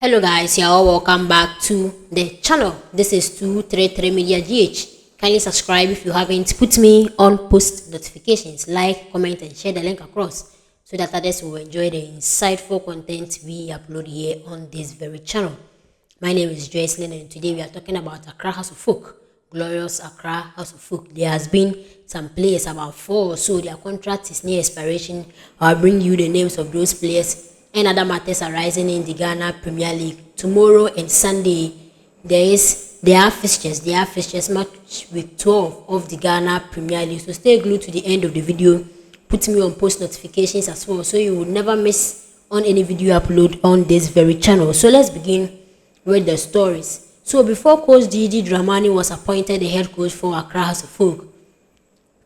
Hello guys, you're all welcome back to the channel. This is 233 Media GH. Kindly subscribe if you haven't. Put me on post notifications, like, comment and share the link across so that others will enjoy the insightful content we upload here on this very channel. My name is Joycelyn and today we are talking about Accra House of Folk. Glorious Accra House of Folk. There has been some players, about 4 or so. Their contract is near expiration. I'll bring you the names of those players and other matters arising in the Ghana Premier League. Tomorrow and Sunday, there are fixtures. There are fixtures match with 12 of the Ghana Premier League. So stay glued to the end of the video. Put me on post notifications as well, so you will never miss on any video upload on this very channel. So let's begin with the stories. So before Coach Dwamena was appointed the head coach for Accra House of Folk,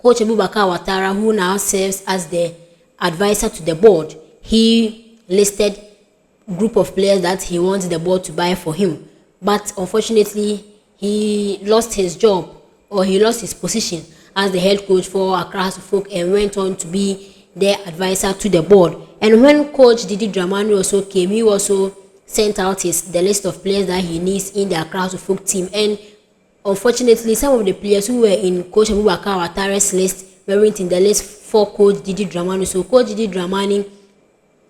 Coach Abubakar Ouattara, who now serves as the advisor to the board, he listed group of players that he wants the board to buy for him, but unfortunately he lost his job, or he lost his position as the head coach for Accra House of Folk and went on to be their advisor to the board. And when Coach Dwamena also came, he also sent out the list of players that he needs in the Accra House of Folk team, and unfortunately some of the players who were in Coach Abubakar Ouattara's list weren't in the list for Coach Dwamena. So Coach Dwamena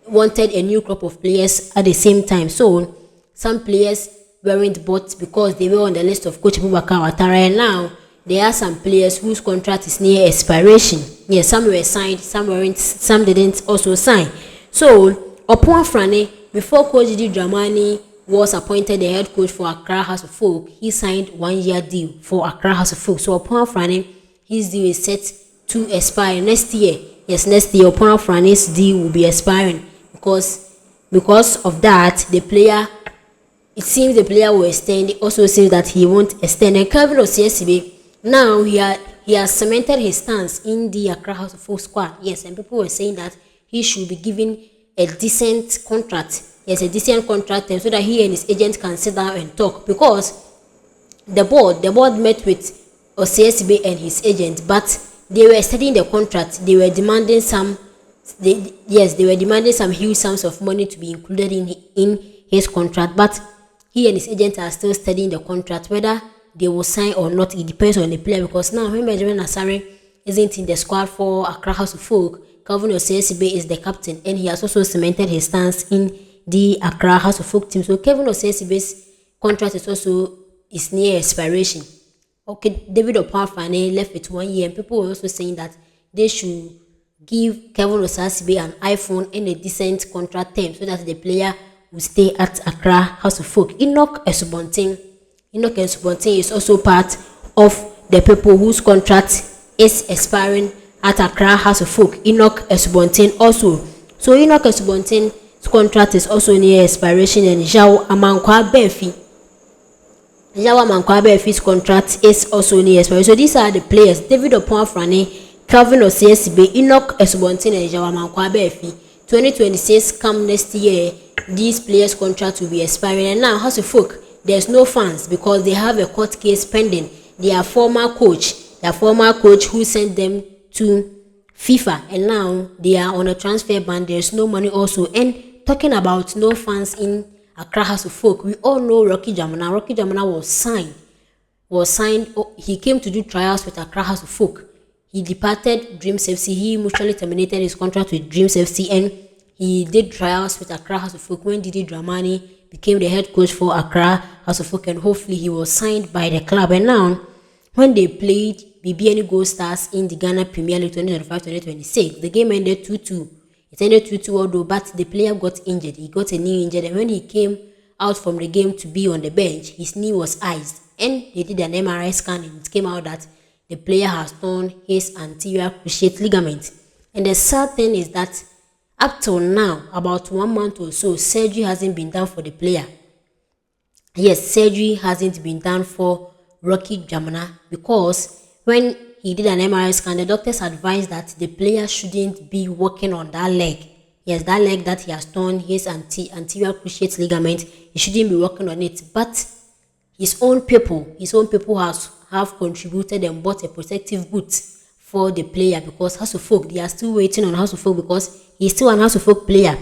wanted a new crop of players at the same time, so some players weren't bought because they were on the list of Coach Abubakar Ouattara, and now there are some players whose contract is near expiration. Yes, some were signed, some weren't, some didn't also sign. So upon Frane, before Coach Dwamena was appointed the head coach for Accra House of Folk, he signed 1-year deal for Accra House of Folk. So upon Frane, his deal is set to expire next year. Yes, next year upon Frane's deal will be expiring. Because of that, it seems the player will extend. It also seems that he won't extend. And Kelvin Osiesigbe, now he has cemented his stance in the Accra House of Folk squad. Yes, and people were saying that he should be given a decent contract. Yes, a decent contract so that he and his agent can sit down and talk. Because the board met with Osiesigbe and his agent, but they were studying the contract. They were demanding some huge sums of money to be included in his contract, but he and his agent are still studying the contract. Whether they will sign or not, it depends on the player, because now when Benjamin Asare isn't in the squad for Accra House of Folk, Kelvin Osiesigbe is the captain, and he has also cemented his stance in the Accra House of Folk team. So Kelvin Osiesigbe's contract is near expiration. Okay, David Opafane left with 1 year, and people were also saying that they should give Kelvin Osiesigbe an iPhone and a decent contract term so that the player will stay at Accra House of Folk. Enoch Esubontin is also part of the people whose contract is expiring at Accra House of Folk. Enoch Esubontin also. So Enoch Esubontin's contract is also near expiration, and Jao Amankwa Befi's contract is also near expiration. So these are the players: David Opafane, Kelvin Osiesigbe, Enoch Esubontin and Jao Amankwa Befi. 2026 come next year, these players' contract will be expiring. And now House of Folk, there's no fans because they have a court case pending. Their former coach who sent them to FIFA, and now they are on a transfer ban. There's no money also. And talking about no fans in Accra House of Folk, we all know Rocky Dwamena. Rocky Dwamena was signed. He came to do trials with Accra House of Folk. He departed Dreams FC. He mutually terminated his contract with Dreams FC, and he did trials with Accra House of Folk when Dwamena became the head coach for Accra House of Folk, and hopefully he was signed by the club. And now, when they played BBN Gold Stars in the Ghana Premier League 2025-2026, the game ended 2-2. It ended 2-2 although, but the player got injured. He got a knee injury, and when he came out from the game to be on the bench, his knee was iced, and they did an MRI scan, and it came out that the player has torn his anterior cruciate ligament. And the sad thing is that up till now, about 1 month or so, surgery hasn't been done for the player. Yes, surgery hasn't been done for Rocky Dwamena, because when he did an MRI scan, the doctors advised that the player shouldn't be working on that leg. Yes, that leg that he has torn his anterior cruciate ligament, he shouldn't be working on it. But his own people have contributed and bought a protective boot for the player, because House of Folk, they are still waiting on House of Folk because he's still an House of Folk player.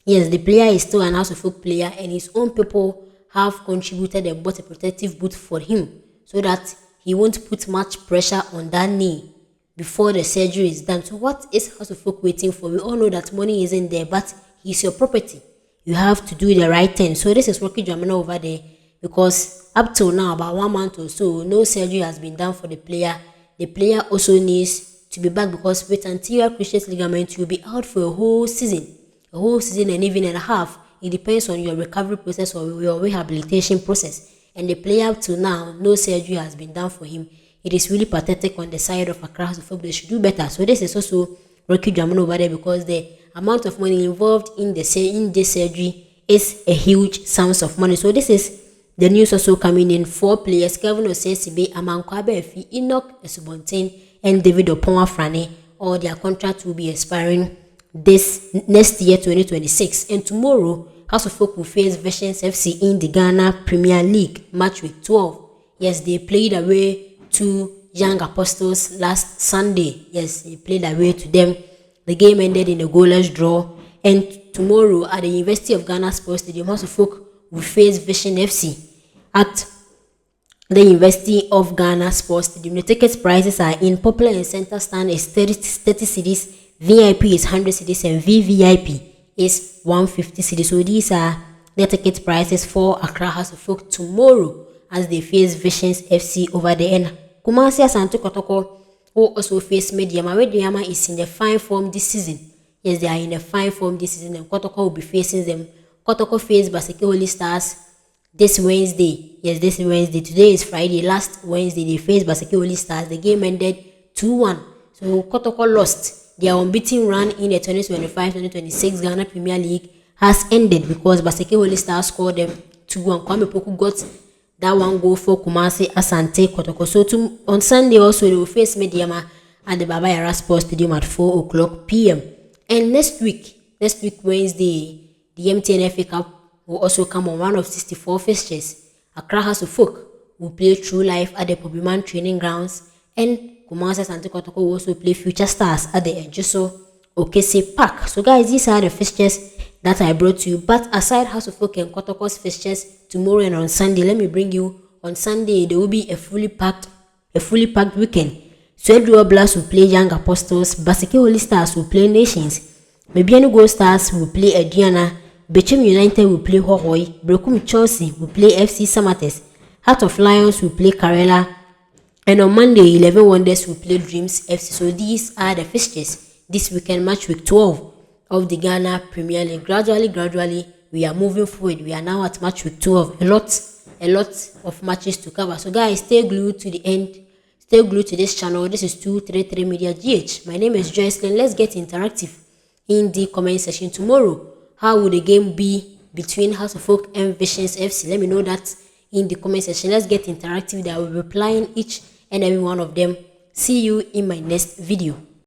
Yes, the player is still an House of Folk player, and his own people have contributed and bought a protective boot for him so that he won't put much pressure on that knee before the surgery is done. So what is House of Folk waiting for? We all know that money isn't there, but he's your property. You have to do the right thing. So this is Rocky Dwamena over there, because up till now, about 1 month or so, no surgery has been done for the player. The player also needs to be back, because with anterior cruciate ligament, you'll be out for a whole season and even and a half. It depends on your recovery process or your rehabilitation process. And the player up till now, no surgery has been done for him. It is really pathetic on the side of Accra House of Folk. They should do better. So this is also Rocky Dwamena over there, because the amount of money involved in this surgery is a huge sums of money. So this is the news also coming in. 4 players, Kevin Osesibe, Amankwabe Efi, Enoch Esubontin, and David Oponwa Frane, all their contracts will be expiring this next year, 2026. And tomorrow, House of Folk will face Visions FC in the Ghana Premier League match week 12. Yes, they played away to Young Apostles last Sunday. Yes, they played away to them. The game ended in a goalless draw. And tomorrow at the University of Ghana Sports Stadium, House of Folk will face Vision FC at the University of Ghana Sports Stadium. The ticket prices are in. Popular and Center Stand is 30 cedis, VIP is 100 cedis, and VVIP is 150 cedis. So these are the ticket prices for Accra House of Folk tomorrow as they face Visions FC over the end. Kumasi Asante Kotoko will also face Mediama. Mediama is in the fine form this season. Yes, they are in the fine form this season, and Kotoko will be facing them. Kotoko face Baseke Holy Stars this Wednesday. Yes, this Wednesday. Today is Friday. Last Wednesday, they faced Baseke Holy Stars. The game ended 2-1. So Kotoko lost. Their unbeaten run in the 2025-2026 Ghana Premier League has ended because Baseke Holy Stars scored them 2-1. Kwame Poku got that one goal for Kumasi Asante Kotoko. So on Sunday also, they will face Mediama at the Baba Yara Sports Stadium at 4 o'clock p.m. And next week Wednesday, the MTN FA Cup will also come on. One of 64 fixtures. Accra House of Folk will play True Life at the Pobiman Training Grounds, and Kumasi Asante Kotoko will also play Future Stars at the Ejiso Okese Park. So guys, these are the fixtures that I brought to you. But aside House of Folk and Kotoko's fixtures tomorrow and on Sunday, let me bring you on Sunday. There will be a fully packed weekend. Swedru Blast will play Young Apostles. Baseke Holy Stars will play Nations. Mebiano Gold Stars will play Ediana. Bechem United will play Hohoi. Brekum Chelsea will play FC Samates. Heart of Lions will play Karela. And on Monday, 11 Wonders will play Dreams FC. So these are the fixtures this weekend, match week 12 of the Ghana Premier League. Gradually, we are moving forward. We are now at match week 12. A lot of matches to cover. So guys, stay glued to the end. Stay glued to this channel. This is 233 Media GH. My name is Joycelyn. Let's get interactive in the comment section tomorrow. How will the game be between House of Folk and Visions FC? Let me know that in the comment section. Let's get interactive. I will be replying each and every one of them. See you in my next video.